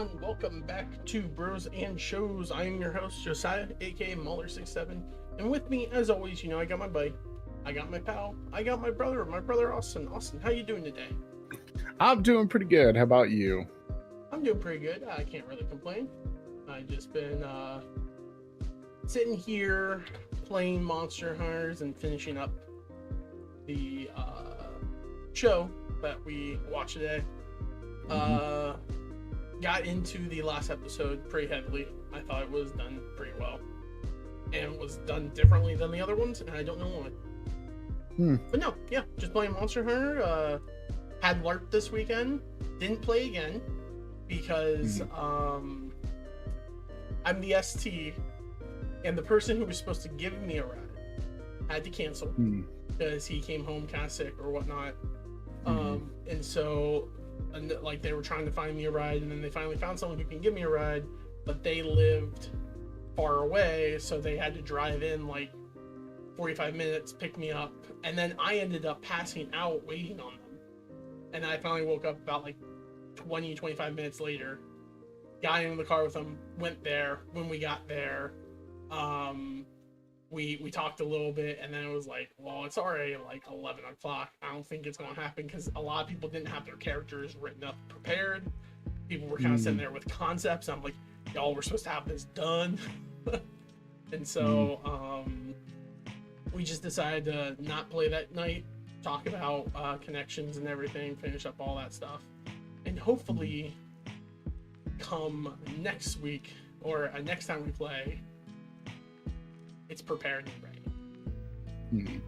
everyone. Welcome back to Bros and Shows. I am your host, Josiah, aka Muller67. And with me, as always, I got my buddy, I got my pal, I got my brother Austin. Austin, how you doing today? I'm doing pretty good. How about you? I'm doing pretty good. I can't really complain. I've just been sitting here playing Monster Hunters and finishing up the show that we watched today. Got into the last episode pretty heavily. I thought it was done pretty well, and was done differently than the other ones, and I don't know why. But no, yeah, just playing Monster Hunter. Had LARP this weekend. Didn't play again because I'm the ST, and the person who was supposed to give me a ride had to cancel because he came home kind of sick or whatnot. And so, like, they were trying to find me a ride, and then they finally found someone who can give me a ride, but they lived far away, so they had to drive in like 45 minutes, pick me up, and then I ended up passing out waiting on them. And I finally woke up about like 25 minutes later, got in the car with them, went there. When we got there, we talked a little bit, and then it was like, well, it's already like 11 o'clock. I don't think it's going to happen, because a lot of people didn't have their characters written up, prepared. People were kind of sitting there with concepts. I'm like, y'all were supposed to have this done. And so we just decided to not play that night, talk about connections and everything, finish up all that stuff, and hopefully come next week or next time we play, it's prepared and ready.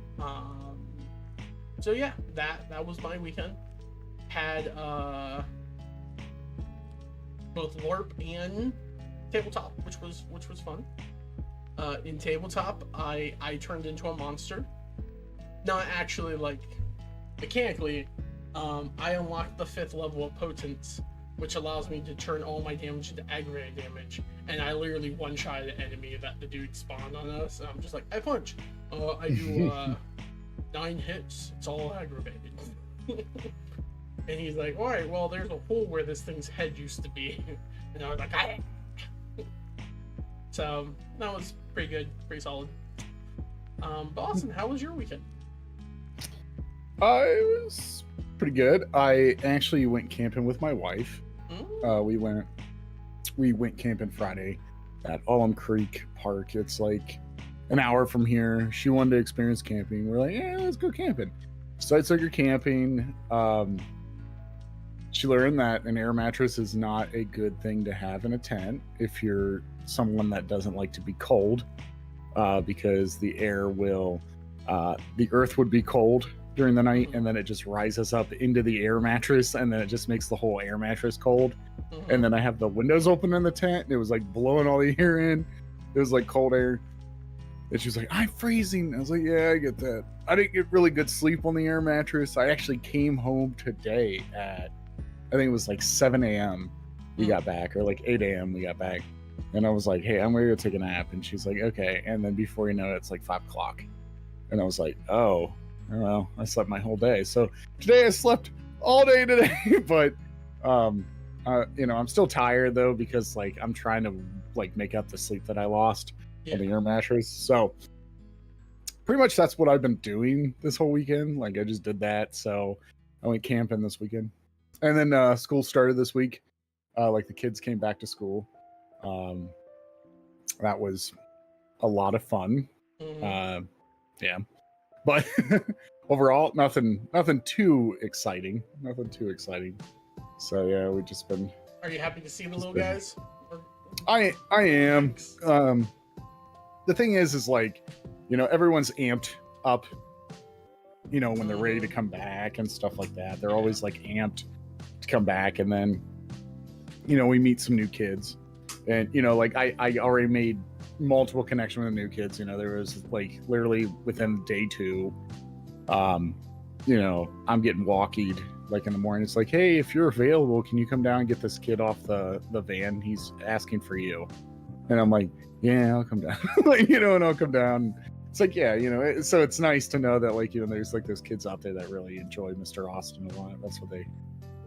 So yeah, that was my weekend. Had both LARP and tabletop, which was fun. In tabletop, I turned into a monster. Not actually, like, mechanically. I unlocked the 5th level of Potence, which allows me to turn all my damage into aggravated damage, and I literally one-shotted an enemy that the dude spawned on us, and I'm just like, I punch. I do 9 hits. It's all aggravated. And he's like, all right, well, there's a hole where this thing's head used to be. And I was like, ah. So that was pretty good, pretty solid. But Austin, how was your weekend? It was pretty good. I actually went camping with my wife. We went camping Friday at Allum Creek Park. It's like an hour from here. She wanted to experience camping. We're like, yeah, let's go camping. So I took her camping. She learned that an air mattress is not a good thing to have in a tent if you're someone that doesn't like to be cold, because the air will, the earth would be cold during the night, and then it just rises up into the air mattress, and then it just makes the whole air mattress cold. And then I have the windows open in the tent, and it was like blowing all the air in. It was like cold air. And she was like, I'm freezing. I was like, yeah, I get that. I didn't get really good sleep on the air mattress. I actually came home today at, I think it was like 7 a.m. we got back, or like 8 a.m. we got back. And I was like, hey, I'm going to go take a nap. And she's like, okay. And then before you know it, it's like 5 o'clock. And I was like, oh, well, I slept my whole day. So today I slept all day today. But, I'm still tired, though, because, like, I'm trying to, like, make up the sleep that I lost on the air mattress. So pretty much that's what I've been doing this whole weekend. Like, I just did that. So I went camping this weekend. And then school started this week. Like, the kids came back to school. That was a lot of fun. Yeah. But overall, nothing too exciting. So yeah, we've just been. Are you happy to see the little guys? I am. The thing is like, everyone's amped up. When they're ready to come back and stuff like that. They're always like amped to come back, and then, we meet some new kids, and like I already made multiple connections with the new kids. There was like literally within day 2, I'm getting walkied like in the morning. It's like, hey, if you're available, can you come down and get this kid off the van? He's asking for you. And I'm like, yeah, I'll come down. And I'll come down. It's like, yeah, so it's nice to know that, like, there's like those kids out there that really enjoy Mr. Austin a lot. That's what they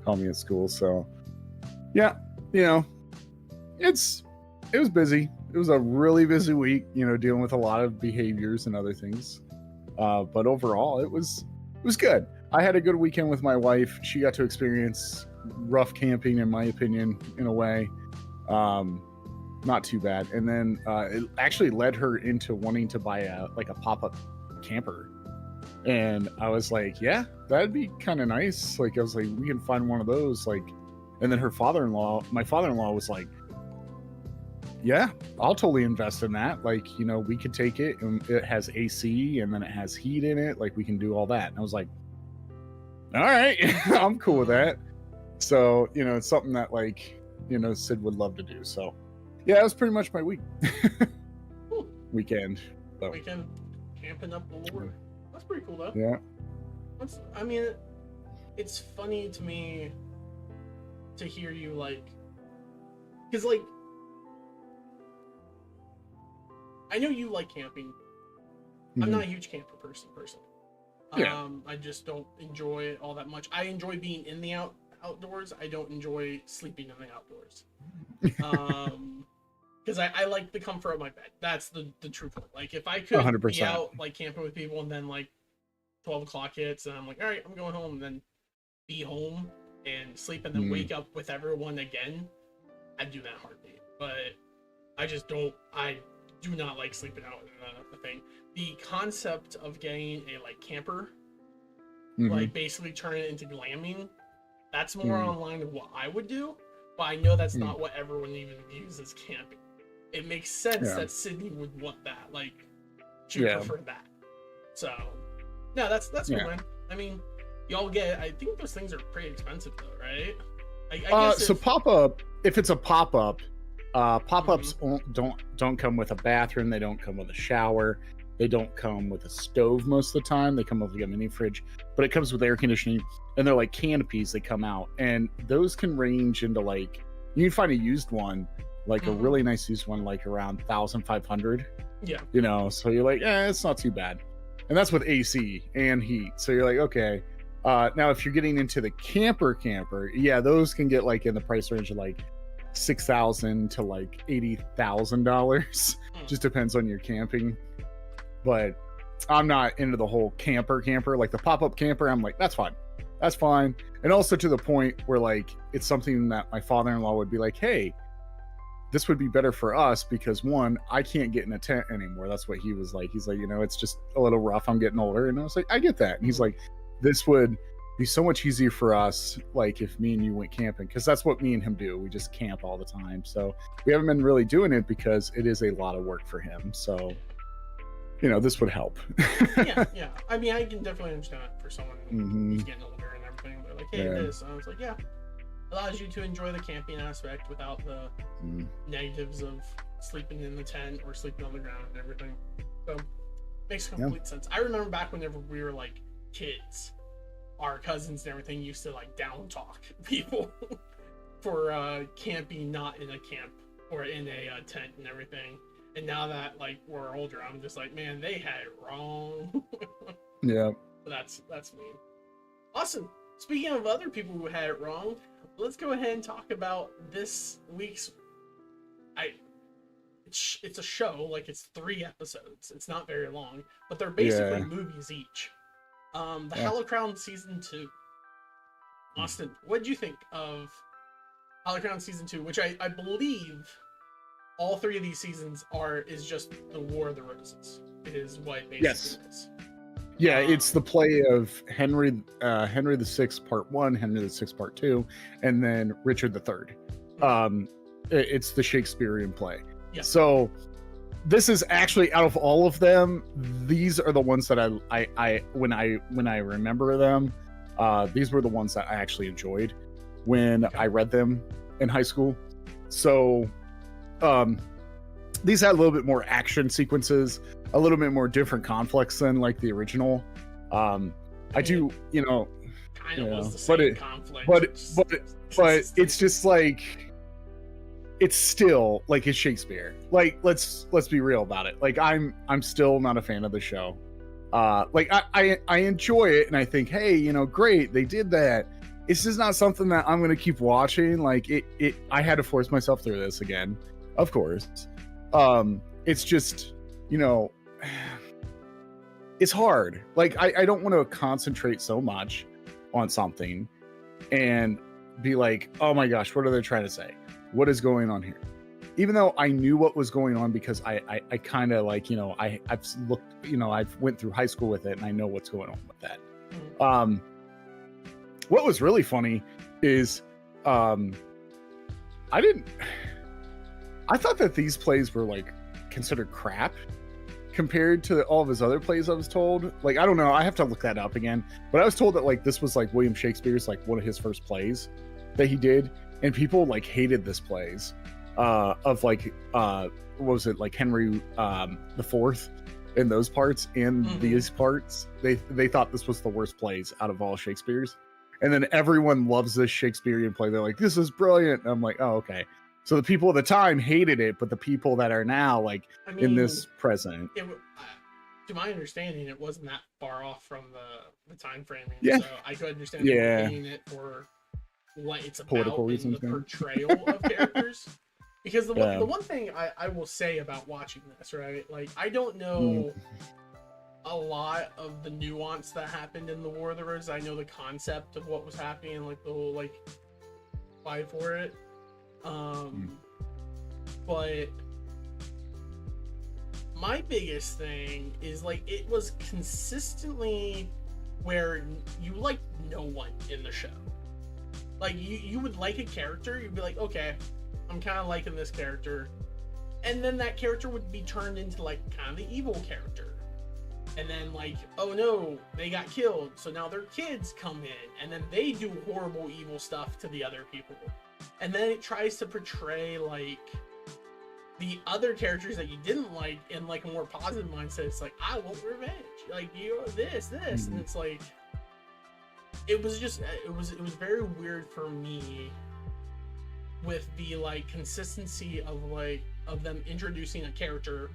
call me at school. So yeah, It was busy. It was a really busy week, dealing with a lot of behaviors and other things. But overall, it was good. I had a good weekend with my wife. She got to experience rough camping, in my opinion, in a way. Not too bad. And then it actually led her into wanting to buy a pop-up camper. And I was like, yeah, that'd be kind of nice. Like, I was like, we can find one of those. Like, and then my father-in-law was like, yeah, I'll totally invest in that. Like, we could take it, and it has AC, and then it has heat in it. Like, we can do all that. And I was like, all right, I'm cool with that. So, it's something that, like, Sid would love to do. So, yeah, it was pretty much my weekend. So. Weekend camping up the Lord. That's pretty cool, though. Yeah. It's funny to me to hear you, like, because, like, I know you like camping. Mm-hmm. I'm not a huge camper person. Yeah. I just don't enjoy it all that much. I enjoy being in the outdoors. I don't enjoy sleeping in the outdoors. Because I like the comfort of my bed. That's the truth of it. Like, if I could 100%. Be out, like, camping with people, and then, like, 12 o'clock hits, and I'm like, all right, I'm going home, and then be home and sleep, and then wake up with everyone again, I'd do that heartbeat. But I do not like sleeping out in the thing. The concept of getting a, like, camper, like, basically turn it into glamming, that's more online of what I would do, but I know that's not what everyone even views as camping. It makes sense that Sydney would want that, like, she would prefer that. So, no, that's cool, man. I mean, y'all I think those things are pretty expensive, though, right? I guess so pop-up, if it's a pop-up, pop-ups don't come with a bathroom. They don't come with a shower. They don't come with a stove most of the time. They come with like a mini fridge, but it comes with air conditioning, and they're like canopies that come out, and those can range into, like, you can find a used one, like a really nice used one, like around 1,500. Yeah. So you're like, it's not too bad, and that's with AC and heat. So you're like, okay. Now if you're getting into the camper, yeah, those can get like in the price range of like $6,000 to like $80,000. Just depends on your camping. But I'm not into the whole camper, like the pop-up camper. I'm like, that's fine. And also to the point where, like, it's something that my father-in-law would be like, hey, this would be better for us because, one, I can't get in a tent anymore. That's what he was like. He's like, it's just a little rough. I'm getting older. And I was like, I get that. And he's like, this would be so much easier for us, like, if me and you went camping, because that's what me and him do. We just camp all the time. So we haven't been really doing it because it is a lot of work for him. So, this would help. Yeah. I mean, I can definitely understand it for someone who's getting older and everything. They're like, hey, it is. And I was like, yeah. Allows you to enjoy the camping aspect without the negatives of sleeping in the tent or sleeping on the ground and everything. So, makes complete sense. I remember back whenever we were, like, kids, our cousins and everything used to, like, down talk people for camping not in a camp or in a tent and everything. And now that, like, we're older, I'm just like, man, they had it wrong. Yeah. But that's me. Awesome. Speaking of other people who had it wrong, let's go ahead and talk about this week's. It's a show, like, it's 3 episodes. It's not very long, but they're basically movies each. The Halloween Season 2. Austin, what did you think of Halloween Season 2? Which I believe all 3 of these seasons is just the War of the Roses. Is what basically is. Yeah, it's the play of Henry VI Part 1, Henry VI Part 2, and then Richard III. It's the Shakespearean play. Yeah. So this is actually, out of all of them, these are the ones that I when I remember them, these were the ones that I actually enjoyed when I read them in high school. So these had a little bit more action sequences, a little bit more different conflicts than like the original. I do, kind of was the same conflict. But it's just like, it's still like, it's Shakespeare. Like, let's be real about it. Like, I'm still not a fan of the show. Like, I enjoy it, and I think, hey, great, they did that. It's just not something that I'm gonna keep watching. Like I had to force myself through this again, of course. It's just, you know, it's hard. Like I don't want to concentrate so much on something and be like, oh my gosh, what are they trying to say? What is going on here? Even though I knew what was going on because I kind of like, you know, I've looked, you know, I've went through high school with it and I know what's going on with that. What was really funny is I thought that these plays were like considered crap compared to all of his other plays. I was told, like, I don't know, I have to look that up again, but I was told that like this was like William Shakespeare's like one of his first plays that he did, and people like hated this plays of like what was it, like Henry the Fourth in those parts and these parts. They thought this was the worst plays out of all Shakespeare's, and then everyone loves this Shakespearean play. They're like, this is brilliant. And I'm like, oh, okay. So the people at the time hated it, but the people that are now like in this present, to my understanding, it wasn't that far off from the time framing. Yeah. So I could understand hating it for what it's about in the portrayal of characters. Because the one thing I will say about watching this, right? Like, I don't know a lot of the nuance that happened in the War of the Roses. I know the concept of what was happening and like the whole like fight for it. But my biggest thing is like it was consistently where you like no one in the show. Like you would like a character, you'd be like, okay, I'm kind of liking this character, and then that character would be turned into like kind of the evil character, and then like, oh no, they got killed, so now their kids come in and then they do horrible evil stuff to the other people, and then it tries to portray like the other characters that you didn't like in like a more positive mindset. It's like, I want revenge, like you this and it's like it was very weird for me with the like consistency of them introducing a character,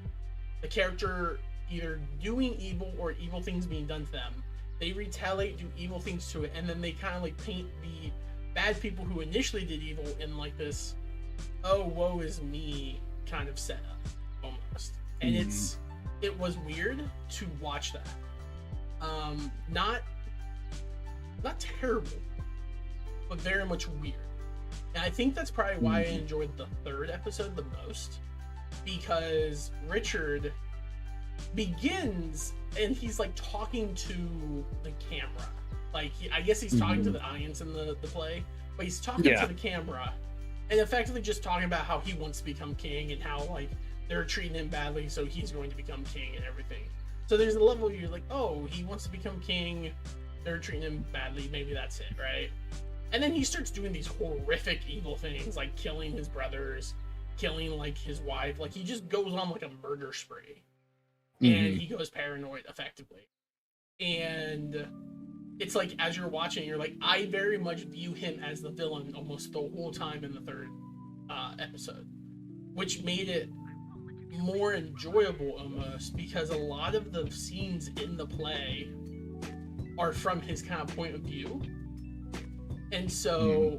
the character either doing evil or evil things being done to them. They retaliate, do evil things to it, and then they kind of like paint the bad people who initially did evil in like this, oh, woe is me kind of setup almost. And it was weird to watch that. Not terrible, but very much weird. And I think that's probably why I enjoyed the third episode the most, because Richard begins and he's like talking to the camera. Like, I guess he's talking to the audience in the play, but he's talking to the camera and effectively just talking about how he wants to become king and how like they're treating him badly, so he's going to become king and everything. So there's a level where you're like, oh, he wants to become king, they're treating him badly, maybe that's it, right? And then he starts doing these horrific evil things, like killing his brothers, killing like his wife. Like, he just goes on like a murder spree, and he goes paranoid effectively. And it's like, as you're watching, you're like, I very much view him as the villain almost the whole time in the third episode, which made it more enjoyable almost, because a lot of the scenes in the play are from his kind of point of view. And so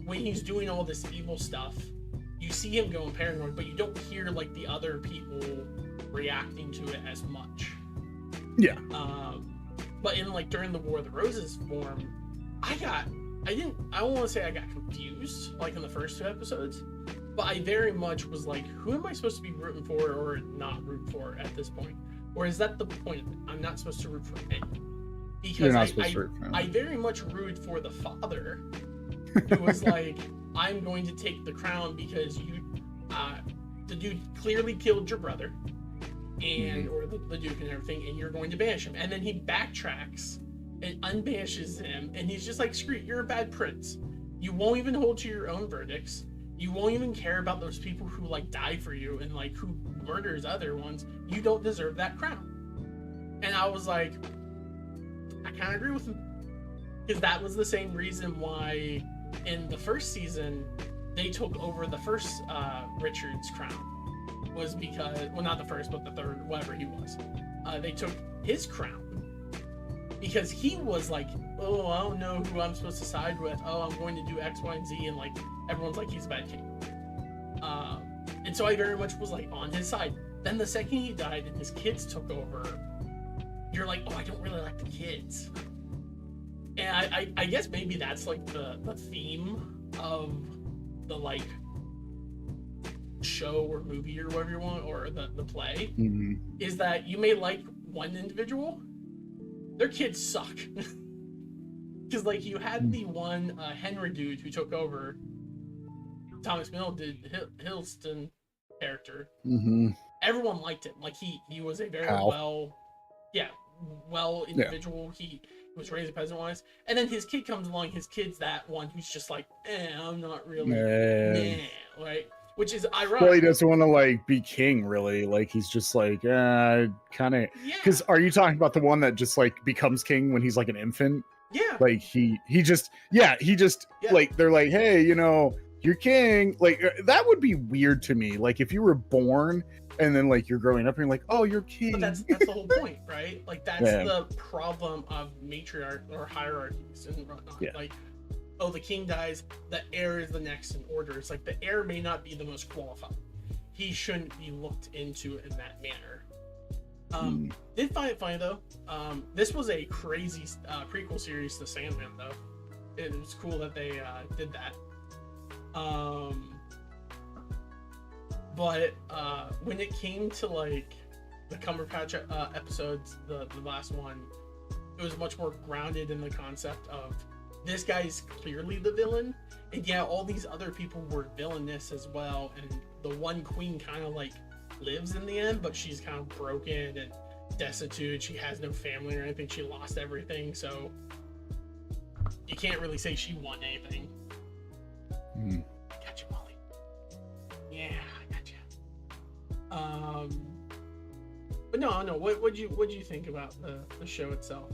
when he's doing all this evil stuff, you see him going paranoid, but you don't hear like the other people reacting to it as much. Yeah. But in like during the War of the Roses form, I don't want to say I got confused like in the first two episodes, but I very much was like, who am I supposed to be rooting for or not root for at this point? Or is that the point of it? I'm not supposed to root for anyone. Because I very much rooted for the father, who was like, I'm going to take the crown because the dude clearly killed your brother, and or the duke and everything, and you're going to banish him. And then he backtracks and unbanishes him, and he's just like, screw it, you're a bad prince. You won't even hold to your own verdicts. You won't even care about those people who like die for you and like who murders other ones. You don't deserve that crown. And I was like, I kind of agree with him, because that was the same reason why in the first season they took over the first Richard's crown, was because, well, not the first but the third, whatever he was, they took his crown because he was like, oh, I don't know who I'm supposed to side with. Oh, I'm going to do X, Y, and Z, and like everyone's like he's a bad king. And so I very much was like on his side. Then the second he died and his kids took over, you're like, oh, I don't really like the kids. And I guess maybe that's like the theme of the like show or movie or whatever you want, or the play, is that you may like one individual, their kids suck. Because like you had the one Henry dude who took over. Thomas Mill did Hiddleston character. Everyone liked him. Like he was a very well individual. Yeah. He was raised a peasant wise, and then his kid comes along. His kid's that one who's just like, I'm not really, right? Which is ironic. Well, he doesn't want to like be king, really. Like he's just like, kind of. Because are you talking about the one that just like becomes king when he's like an infant? Yeah. Like he just like they're like, hey, you know, you're king. Like that would be weird to me. Like if you were born and then like you're growing up and you're like, oh, you're king. But that's the whole point, right? Like that's the problem of matriarch or hierarchies and whatnot. Yeah. Like, oh, the king dies, the heir is the next in order. It's like the heir may not be the most qualified. He shouldn't be looked into in that manner. Did find it funny though. This was a crazy prequel series to Sandman though. It was cool that they did that. But when it came to like the Cumberpatch episodes, the last one, it was much more grounded in the concept of this guy's clearly the villain, and yeah, all these other people were villainous as well, and the one queen kind of like lives in the end, but she's kind of broken and destitute. She has no family or anything. She lost everything, so you can't really say she won anything. Gotcha, Molly. Yeah, I gotcha. But no. What do you think about the show itself?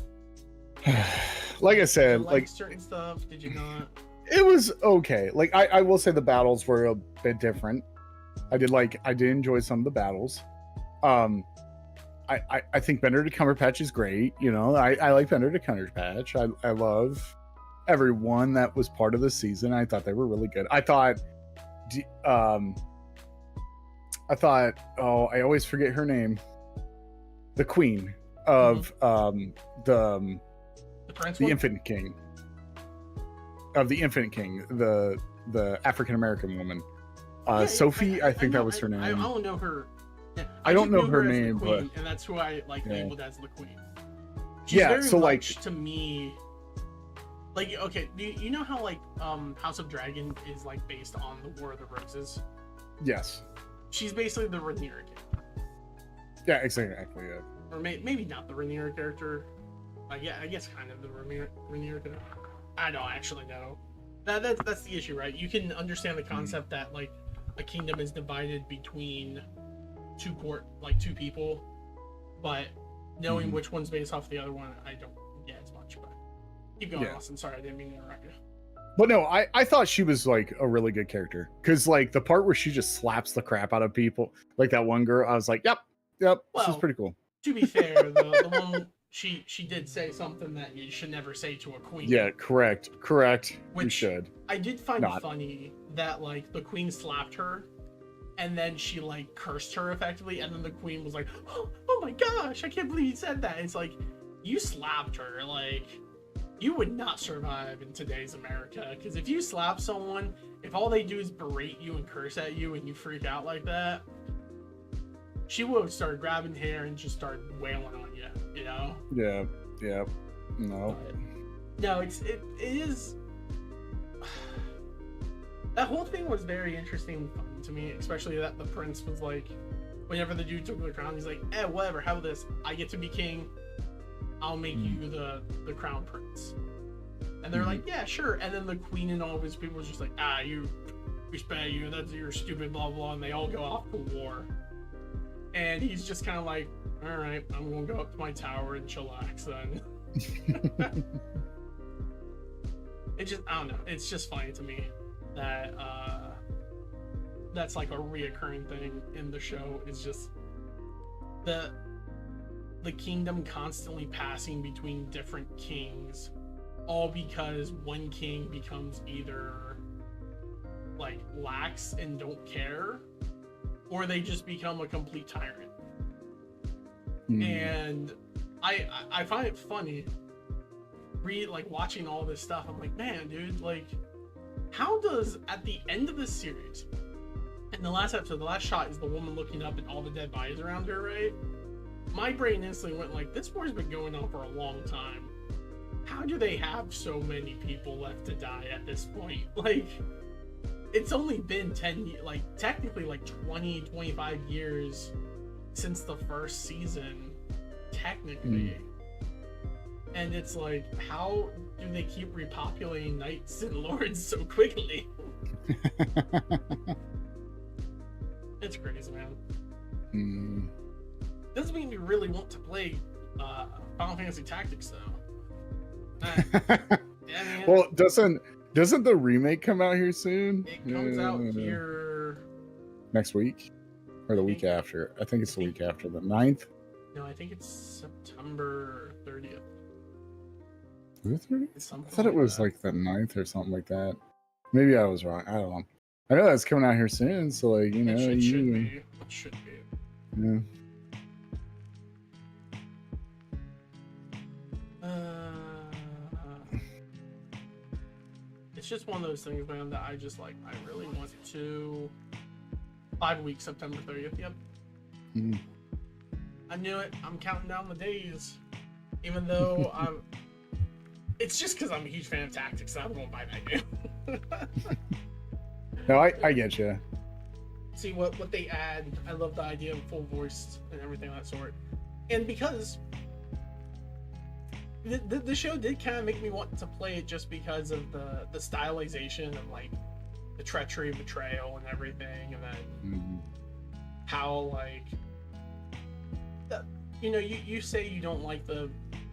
Like I said, like certain stuff. Did you not? It was okay. Like I will say the battles were a bit different. I did enjoy some of the battles. I think Benedict Cumberbatch is great. You know, I like Benedict Cumberbatch. I love everyone that was part of the season. I thought they were really good. I thought, I always forget her name. The queen of the Infant King. Of the Infant King, the African American woman. Sophie, I think that was her name. I don't know her. Yeah, I don't know her name, queen, but and that's who I like labeled as the queen. She's very much like to me. Like, okay, do you know how like House of Dragon is like based on the War of the Roses? Yes. She's basically the Rhaenyra king. Yeah, exactly. Yeah. Or maybe not the Rhaenyra character. Yeah, I guess kind of the Rhaenyra character. I don't actually know. That's the issue, right? You can understand the concept that like a kingdom is divided between two people, but knowing which one's based off the other one, I don't get as much. But keep going, Austin. Sorry, I didn't mean to interrupt you. But no, I thought she was like a really good character, because like the part where she just slaps the crap out of people, like that one girl, I was like, yep, well, this is pretty cool. To be fair, the one she did say something that you should never say to a queen. Yeah, correct. Which you should. I did find funny that like the queen slapped her, and then she like cursed her effectively, and then the queen was like, oh my gosh, I can't believe you said that. It's like, you slapped her. Like, you would not survive in today's America, because if you slap someone, if all they do is berate you and curse at you and you freak out like that, she would start grabbing hair and just start wailing on you, you know? Yeah. No. No, it is. That whole thing was very interesting and fun to me, especially that the prince was like, whenever the dude took the crown, he's like, whatever, how about this? I get to be king. I'll make you the crown prince. And they're like, yeah, sure. And then the queen and all of his people was just like, you respect you, that's your stupid blah blah, and they all go off to war. And he's just kind of like, all right, I'm gonna go up to my tower and chillax then. I don't know. It's just funny to me that that's like a reoccurring thing in the show. It's just the kingdom constantly passing between different kings, all because one king becomes either like lax and don't care, or they just become a complete tyrant. And I find it funny watching all this stuff. I'm like, man, dude, like, how does, at the end of this series, in the last episode, the last shot is the woman looking up and all the dead bodies around her, right? My brain instantly went like, this war's been going on for a long time. How do they have so many people left to die at this point? Like, it's only been 10 years, like, technically, like, 20, 25 years since the first season, technically. And it's like, how do they keep repopulating knights and lords so quickly? It's crazy, man. Doesn't mean you really want to play Final Fantasy Tactics, though. Yeah, man. Well, doesn't the remake come out here soon? It comes out here next week, or the week after. I think it's the week after, the 9th. No, I think it's September 30th. Is it 30th? I thought it was like the 9th or something like that. Maybe I was wrong. I don't know. I know that's coming out here soon, so like, you know, it should be. It should be. Yeah. It's just one of those things, man, that I just like. I really want to. 5 weeks, September 30th. Yep. I knew it. I'm counting down the days, even though I'm. It's just because I'm a huge fan of Tactics that I'm going to buy that game. No, I get you. See what they add. I love the idea of full voice and everything of that sort, and because the show did kind of make me want to play it just because of the stylization and like the treachery, betrayal, and everything, and then how like you know, you say you don't like the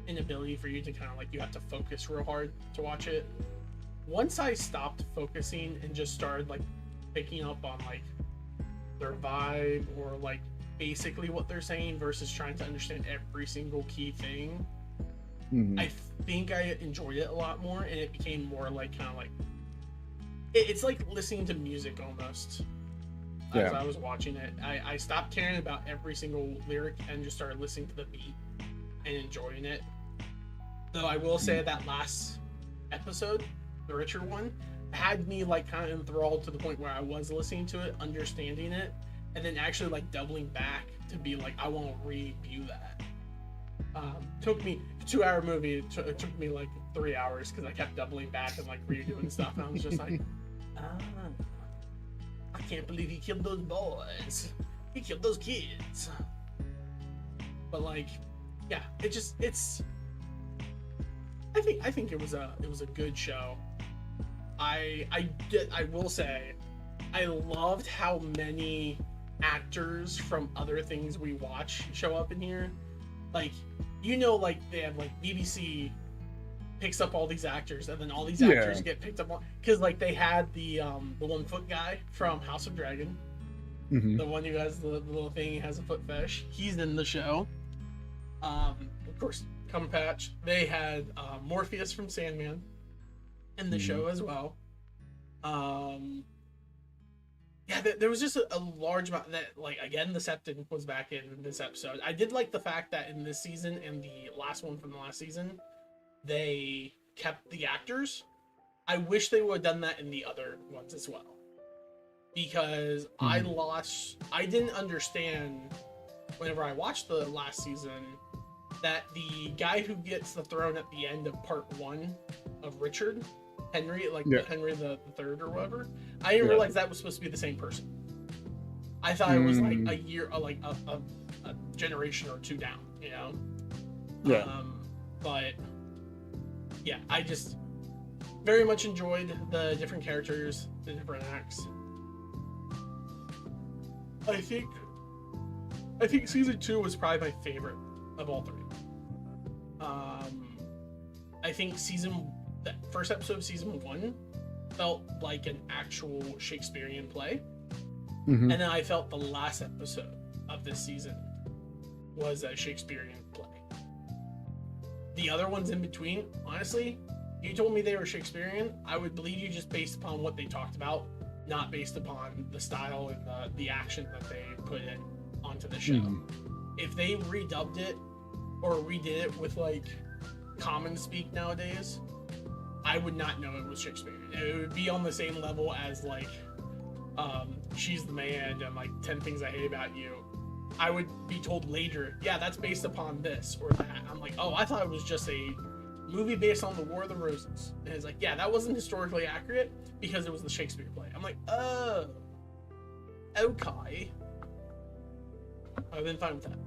inability for you to kind of like, you have to focus real hard to watch it. Once I stopped focusing and just started like picking up on like their vibe or like basically what they're saying versus trying to understand every single key thing, I think I enjoyed it a lot more, and it became more like kind of like it's like listening to music almost. As I was watching it, I stopped caring about every single lyric and just started listening to the beat and enjoying it. Though I will say that last episode, the Richard one, had me like kind of enthralled to the point where I was listening to it, understanding it, and then actually like doubling back to be like, I want to review that. Took me 2-hour movie. It took me like 3 hours because I kept doubling back and like redoing stuff, and I was just like, I can't believe he killed those boys. He killed those kids. But like, yeah, it's. I think it was a good show. I will say, I loved how many actors from other things we watch show up in here. Like, you know, like they have like BBC picks up all these actors, and then all these actors get picked up on, because like they had the 1 foot guy from House of Dragon, the one who has the little thing, he has a foot fetish. He's in the show. Of course, Cumberbatch. They had Morpheus from Sandman in the show as well. Yeah, there was just a large amount that, like, again, the Septon was back in this episode. I did like the fact that in this season and the last one from the last season, they kept the actors. I wish they would have done that in the other ones as well, because I didn't understand whenever I watched the last season that the guy who gets the throne at the end of part 1 of Richard, Henry, like Henry the Third or whatever, I didn't realize that was supposed to be the same person. I thought it was like a year, like a generation or two down, you know? But yeah, I just very much enjoyed the different characters, the different acts. I think season 2 was probably my favorite of all 3. I think the first episode of season 1 felt like an actual Shakespearean play, and then I felt the last episode of this season was a Shakespearean play. The other ones in between, honestly, you told me they were Shakespearean, I would believe you just based upon what they talked about, not based upon the style and the action that they put in onto the show. If they redubbed it or redid it with like common speak nowadays, I would not know it was Shakespearean. It would be on the same level as like She's the Man and like 10 Things I Hate About You. I would be told later, yeah, that's based upon this or that. I'm like, oh, I thought it was just a movie based on the War of the Roses. And it's like, yeah, that wasn't historically accurate because it was the Shakespeare play. I'm like, oh, okay. I've been fine with that.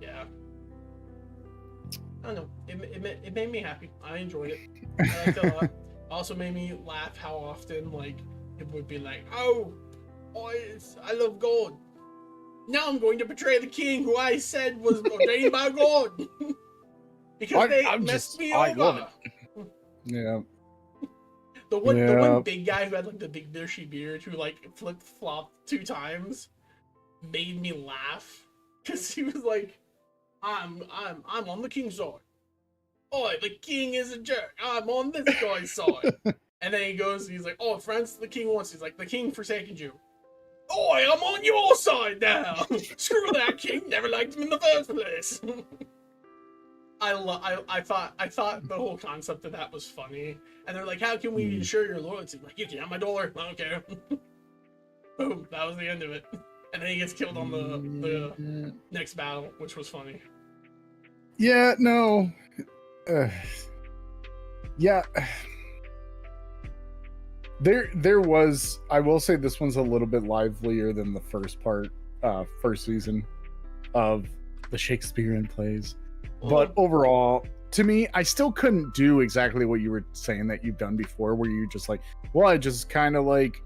Yeah. I don't know. It made me happy. I enjoyed it. I liked it a lot. Also made me laugh how often like it would be like, oh, I love God. Now I'm going to betray the king who I said was ordained by God. Because they messed me over. Love it. Yeah. The one big guy who had like the big bushy beard who like flip-flopped 2 times made me laugh. Because he was like, I'm on the king's side. Oh, the king is a jerk. I'm on this guy's side. And then he goes, he's like, oh, friends, the king wants. He's like, the king forsaken you. Oh, I'm on your side now. Screw that king. Never liked him in the first place. I thought the whole concept of that was funny. And they're like, how can we ensure your loyalty? I'm like, you can have my dollar. I don't care. Boom. That was the end of it. And then he gets killed on the next battle, which was funny. Yeah, no. Yeah. There was, I will say this one's a little bit livelier than the first season of the Shakespearean plays. But overall, to me, I still couldn't do exactly what you were saying that you've done before, where you just like, well, I just kind of like,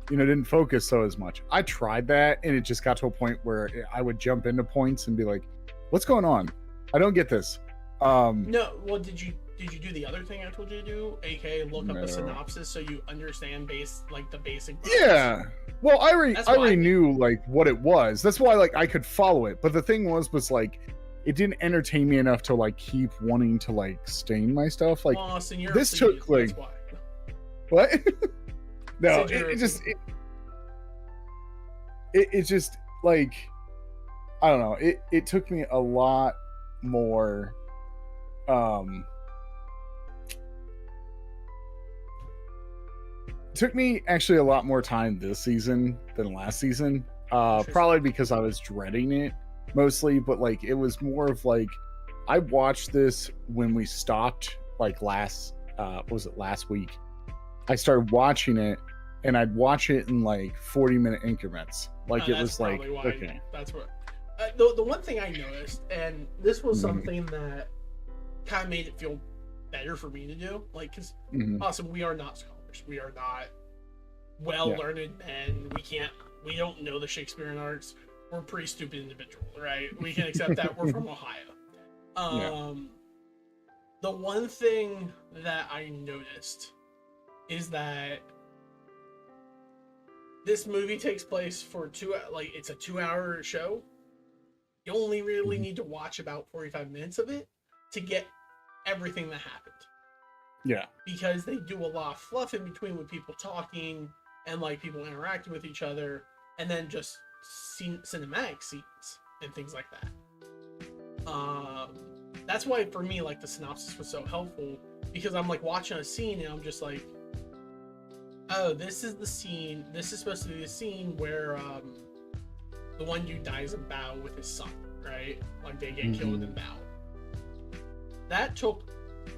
didn't focus so as much. I tried that, and it just got to a point where I would jump into points and be like, what's going on? I don't get this. No, well, did you do the other thing I told you to do, aka look up a synopsis so you understand the basic? Yeah. Well, I already knew like what it was. That's why like I could follow it. But the thing was like it didn't entertain me enough to like keep wanting to like stain my stuff. Like Austin, this took like what? No, it just like I don't know. It took me a lot more. Took me actually a lot more time this season than last season. Probably because I was dreading it mostly, but like it was more of like I watched this when we stopped like last week. I started watching it and I'd watch it in like 40-minute increments. Like it was like okay. That's what the one thing I noticed, and this was something that kind of made it feel better for me to do, like because awesome, we are not scholars, we are not well-learned men, we don't know the Shakespearean arts, we're pretty stupid individuals, right? We can accept that. We're from Ohio. The one thing that I noticed is that this movie takes place for it's a 2-hour show. You only really need to watch about 45 minutes of it to get everything that happened. Yeah. Because they do a lot of fluff in between with people talking and like people interacting with each other, and then just cinematic scenes and things like that. That's why for me like the synopsis was so helpful, because I'm like watching a scene and I'm just like, oh, this is the scene. This is supposed to be the scene where the one dude dies in battle with his son, right? Like they get killed in battle. That took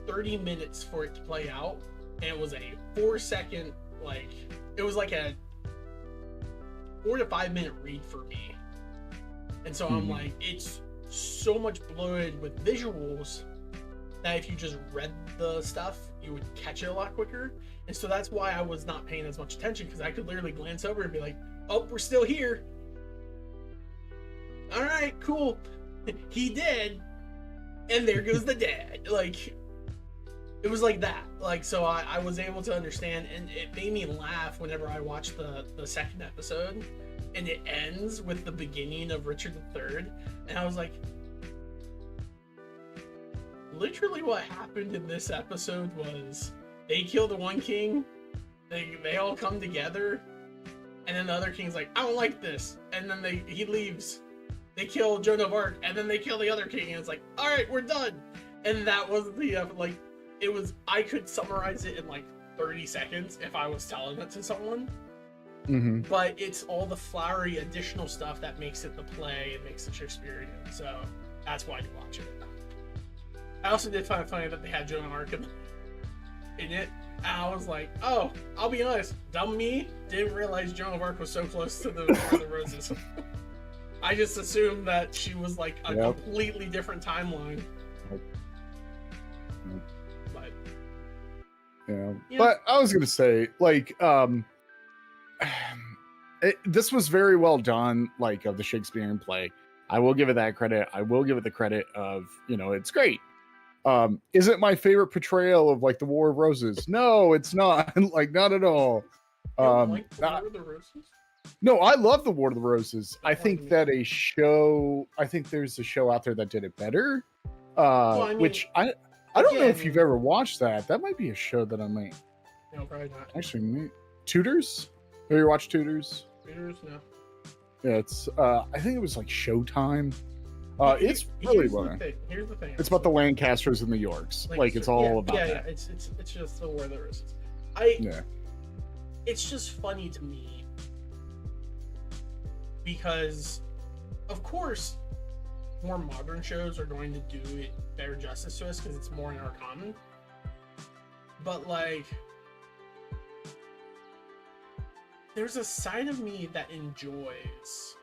30 minutes for it to play out, and it was a 4-second, like it was like a 4 to 5 minute read for me. And so I'm like, it's so much bloated with visuals that if you just read the stuff, you would catch it a lot quicker. And so that's why I was not paying as much attention, because I could literally glance over and be like, oh, we're still here. All right, cool. He did. And there goes the dad. Like, it was like that. Like, so I was able to understand, and it made me laugh whenever I watched the second episode, and it ends with the beginning of Richard III, and I was like, literally what happened in this episode was they kill the one king, they all come together, and then the other king's like, I don't like this, and then he leaves. They kill Joan of Arc, and then they kill the other king, and it's like, all right, we're done. And that was the it was. I could summarize it in like 30 seconds if I was telling it to someone. Mm-hmm. But it's all the flowery additional stuff that makes it the play and makes it Shakespearean. So that's why you watch it. I also did find it funny that they had Joan of Arc in it. And I was like, oh, I'll be honest, dumb me didn't realize Joan of Arc was so close to the War of the Roses. I just assumed that she was like a completely different timeline. But yeah. But I was gonna say, like, this was very well done, like, of the Shakespearean play. I will give it that credit. I will give it the credit of, it's great. Is it my favorite portrayal of like the War of Roses? No, it's not. Like, not at all. You don't like the War of the Roses? No, I love the War of the Roses. I think that I think there's a show out there that did it better. Which I don't know if you've ever watched that. That might be a show that I might. No, probably not. Actually, Tudors? Have you watched Tudors? Tudors, no. Yeah, it's I think it was like Showtime. It's really well. Here's the thing. It's about the Lancasters and the Yorks. Like it's all about that. Yeah, it's just the War of the Roses. It's just funny to me because, of course, more modern shows are going to do it better justice to us because it's more in our common. But like, there's a side of me that enjoys.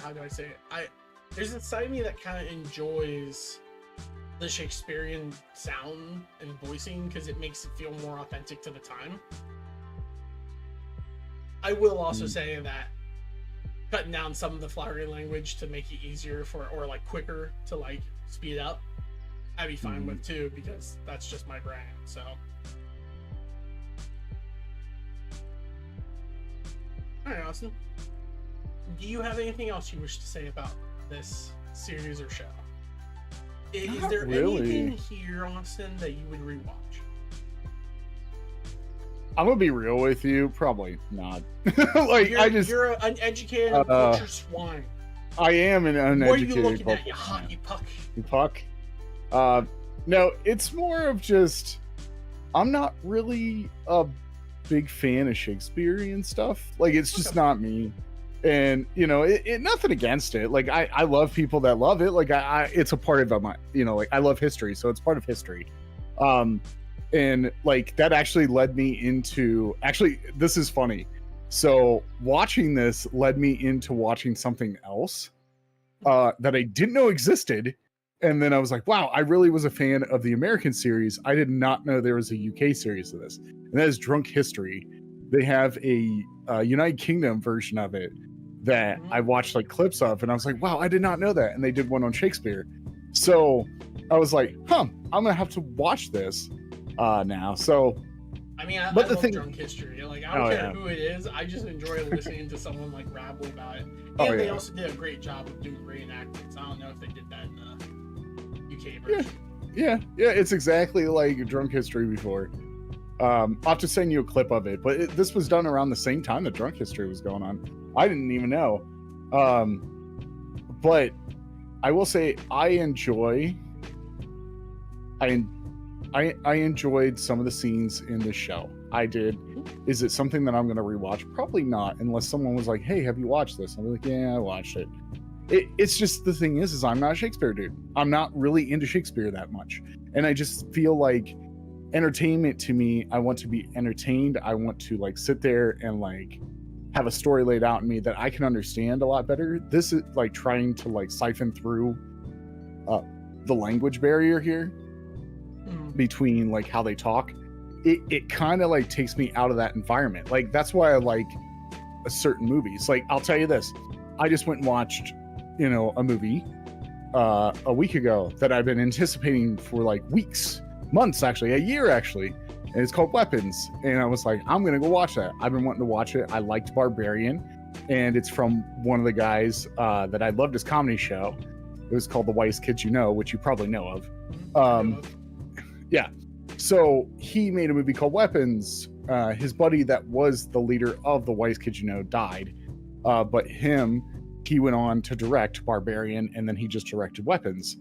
How do I say it? There's a side of me that kind of enjoys the Shakespearean sound and voicing because it makes it feel more authentic to the time. I will also say that cutting down some of the flowery language to make it easier or like quicker to like speed up, I'd be fine with too, because that's just my brand. So all right, Austin, do you have anything else you wish to say about this series or show? Is there anything here, Austin, that you would rewatch? I'm gonna be real with you, probably not. Like you're an uneducated culture swine. I am an uneducated. What are you looking at, you hockey puck? You puck. No, it's more of just I'm not really a big fan of Shakespearean stuff. Like it's just not me. And it nothing against it. Like I love people that love it. Like it's a part of my, like I love history, so it's part of history. And like that actually led me into this is funny. So watching this led me into watching something else that I didn't know existed. And then I was like, wow, I really was a fan of the American series. I did not know there was a UK series of this. And that is Drunk History. They have a United Kingdom version of it that I watched like clips of, and I was like, wow, I did not know that. And they did one on Shakespeare. So I was like, I'm gonna have to watch this now. So I mean, I love Drunk History. Like I don't care who it is. I just enjoy listening to someone like rabble about it. And they also did a great job of doing reenactments. I don't know if they did that in the UK version. Yeah, it's exactly like Drunk History before. I'll have to send you a clip of it, but this was done around the same time that Drunk History was going on. I didn't even know. But I will say I enjoyed some of the scenes in the show. I did. Is it something that I'm going to rewatch? Probably not, unless someone was like, hey, have you watched this? I'm like, yeah, I watched it. It's just the thing is I'm not a Shakespeare dude. I'm not really into Shakespeare that much. And I just feel like entertainment to me, I want to be entertained. I want to like sit there and like have a story laid out in me that I can understand a lot better. This is like trying to like siphon through the language barrier here between like how they talk. It kind of like takes me out of that environment. Like that's why I like a certain movies. Like I'll tell you this, I just went and watched a movie a week ago that I've been anticipating for like weeks, months, actually, a year actually, and it's called Weapons. And I was like, I'm gonna go watch that. I've been wanting to watch it. I liked Barbarian, and it's from one of the guys that I loved his comedy show. It was called The Whitest Kids You Know, which you probably know of. Yeah. So he made a movie called Weapons. His buddy that was the leader of The Whitest Kids You Know died, but he went on to direct Barbarian, and then he just directed Weapons.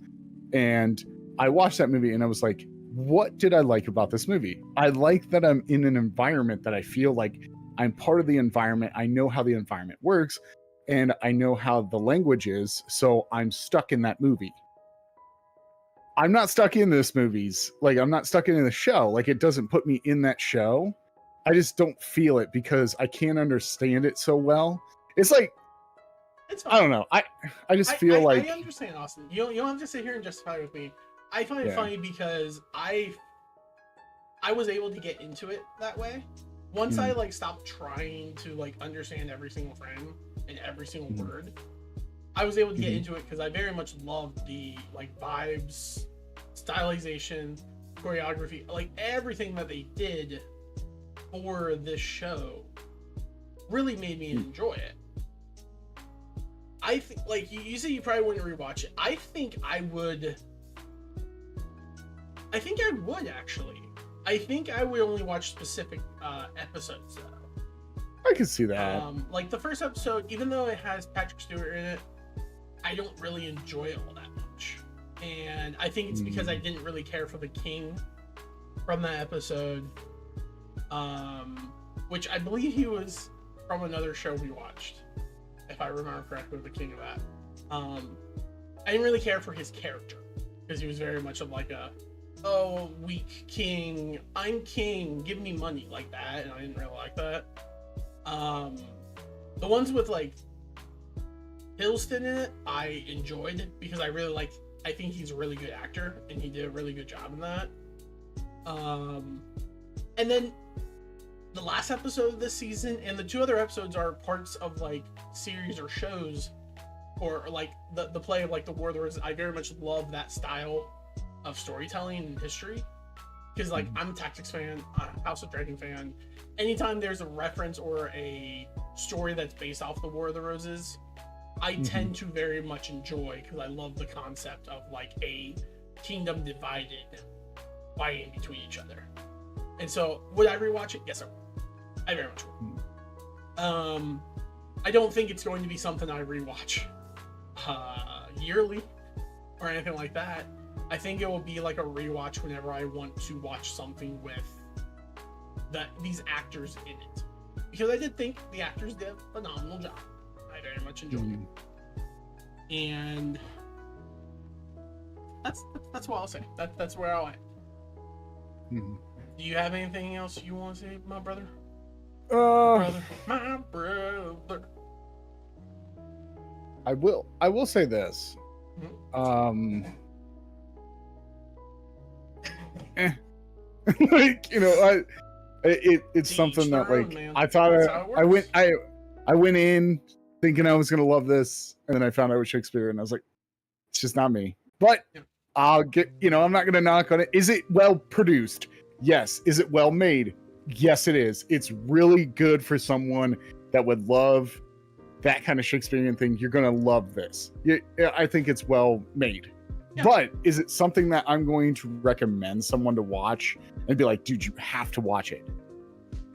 And I watched that movie and I was like, what did I like about this movie? I like that I'm in an environment that I feel like I'm part of the environment. I know how the environment works, and I know how the language is, so I'm stuck in that movie. I'm not stuck in this movies. Like, I'm not stuck in the show. Like, it doesn't put me in that show. I just don't feel it because I can't understand it so well. It's like, I don't know. I just feel like... I understand, Austin. You don't have to sit here and justify with me. I find it funny because I was able to get into it that way. Once I like stopped trying to like understand every single frame and every single word, I was able to get into it because I very much loved the like vibes, stylization, choreography, like everything that they did for this show really made me enjoy it. I think, like you said, you probably wouldn't rewatch it. I think I would actually. I think I would only watch specific episodes though. I can see that. Like the first episode, even though it has Patrick Stewart in it, I don't really enjoy it all that much. And I think it's because I didn't really care for the king from that episode. Which I believe he was from another show we watched, if I remember correctly, the king of that. I didn't really care for his character because he was very much of like a weak king, I'm king, give me money, like that, and I didn't really like that. The ones with like Hiddleston in it, I enjoyed because I think he's a really good actor and he did a really good job in that. And then the last episode of this season and the two other episodes are parts of like series or shows, or like the play of like the War of the Roses. I very much love that style of storytelling and history because like I'm a Tactics fan, I'm a House of Dragon fan. Anytime there's a reference or a story that's based off the War of the Roses, I tend to very much enjoy because I love the concept of like a kingdom divided, fighting between each other. And so would I rewatch it? Yes, I would. I very much would. I don't think it's going to be something I rewatch yearly or anything like that. I think it will be like a rewatch whenever I want to watch something with these actors in it. Because I did think the actors did a phenomenal job. I very much enjoyed it. And that's what I'll say. That's where I'll end. Do you have anything else you want to say, my brother? My brother. I will say this. Like, you know, it's something that like man. I thought I went in thinking I was gonna love this, and then I found out with Shakespeare, and I was like, it's just not me. But I'll get, you know, I'm not gonna knock on it. Is it well produced? Yes. Is it well made? Yes, it is. It's really good for someone that would love that kind of Shakespearean thing. You're gonna love this. I think it's well made. Yeah. But is it something that I'm going to recommend someone to watch and be like, dude, you have to watch it?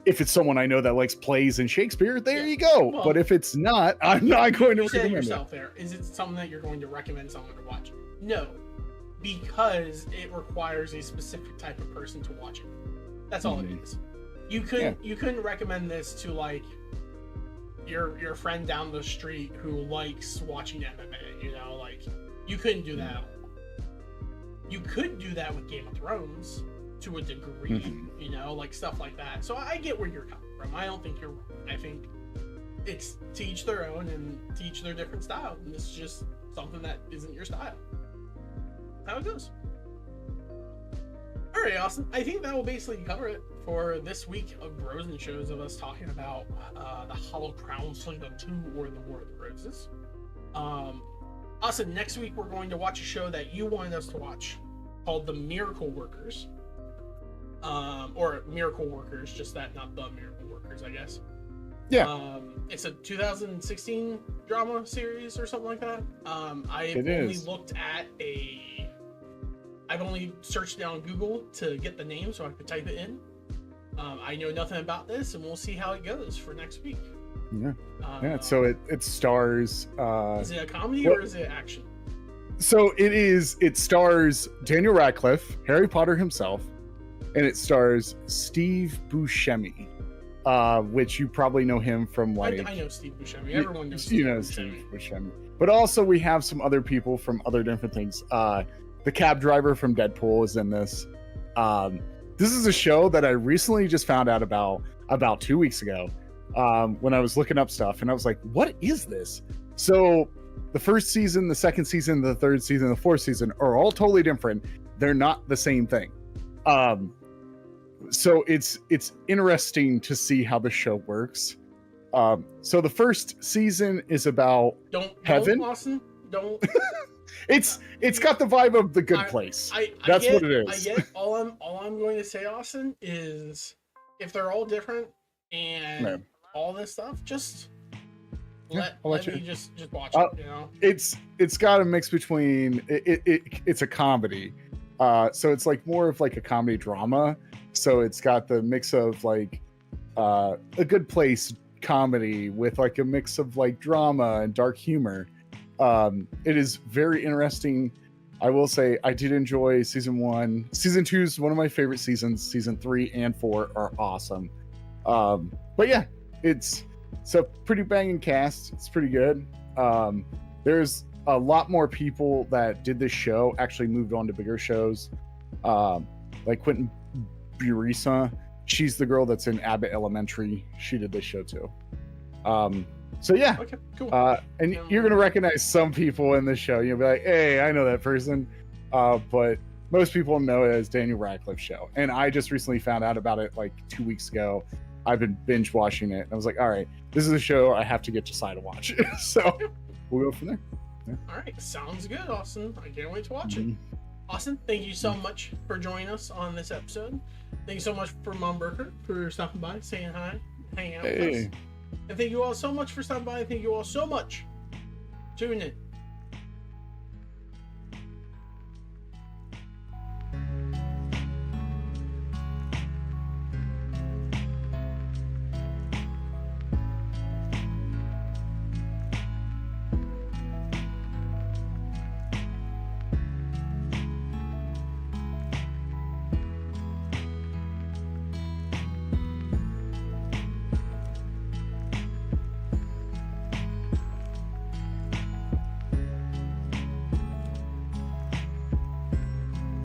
If it's someone I know that likes plays and Shakespeare, there you go. Well, but if it's not, I'm not going to recommend yourself it. There. Is it something that you're going to recommend someone to watch? No, because it requires a specific type of person to watch it. That's all it is. You couldn't recommend this to like your friend down the street who likes watching MMA. You know, like you couldn't do that. You could do that with Game of Thrones to a degree, you know, like stuff like that. So I get where you're coming from. I don't think you're wrong. I think it's to each their own and teach their different style. And this is just something that isn't your style. How it goes. All right, Austin. I think that will basically cover it for this week of Bros and Shows of us talking about the Hollow Crown Season 2 or the War of the Roses. Austin, next week we're going to watch a show that you wanted us to watch called The Miracle Workers. or Miracle Workers, just that, not the Miracle Workers, I guess. Yeah. It's a 2016 drama series or something like that. I've only searched it on Google to get the name so I could type it in. I know nothing about this, and we'll see how it goes for next week. Yeah. So it stars. Is it a comedy or is it action? So it stars Daniel Radcliffe, Harry Potter himself, and it stars Steve Buscemi, which you probably know him from, like... I know Steve Buscemi. Everyone knows Steve Buscemi. But also we have some other people from other different things. The cab driver from Deadpool is in this. This is a show that I recently just found out about 2 weeks ago, when I was looking up stuff, and I was like, what is this? So the first season, the second season, the third season, the fourth season are all totally different. They're not the same thing. So it's interesting to see how the show works. So the first season is about heaven. Austin, don't. It's got the vibe of The Good Place. That's what it is. I get all I'm going to say, Austin, is if they're all different and all this stuff, just let me just watch it. You know, it's got a mix between it's a comedy, so it's like more of like a comedy drama. So it's got the mix of like A Good Place comedy with like a mix of like drama and dark humor. It is very interesting. I will say I did enjoy season 1. Season 2 is one of my favorite seasons. Season 3 and 4 are awesome. But yeah, it's a pretty banging cast. It's pretty good. There's a lot more people that did this show actually moved on to bigger shows. Like Quentin Burisa, she's the girl that's in Abbott Elementary. She did this show too. So yeah, okay, cool. And you're gonna recognize some people in the show. You'll be like, "Hey, I know that person," but most people know it as Daniel Radcliffe's show. And I just recently found out about it like 2 weeks ago. I've been binge watching it, and I was like, "All right, this is a show I have to get Josiah to watch." So we'll go from there. Yeah. All right, sounds good, Austin. I can't wait to watch it. Austin, thank you so much for joining us on this episode. Thank you so much for Mom Burker for stopping by, saying hi, hanging out with us. And thank you all so much for stopping by. Thank you all so much for tuning in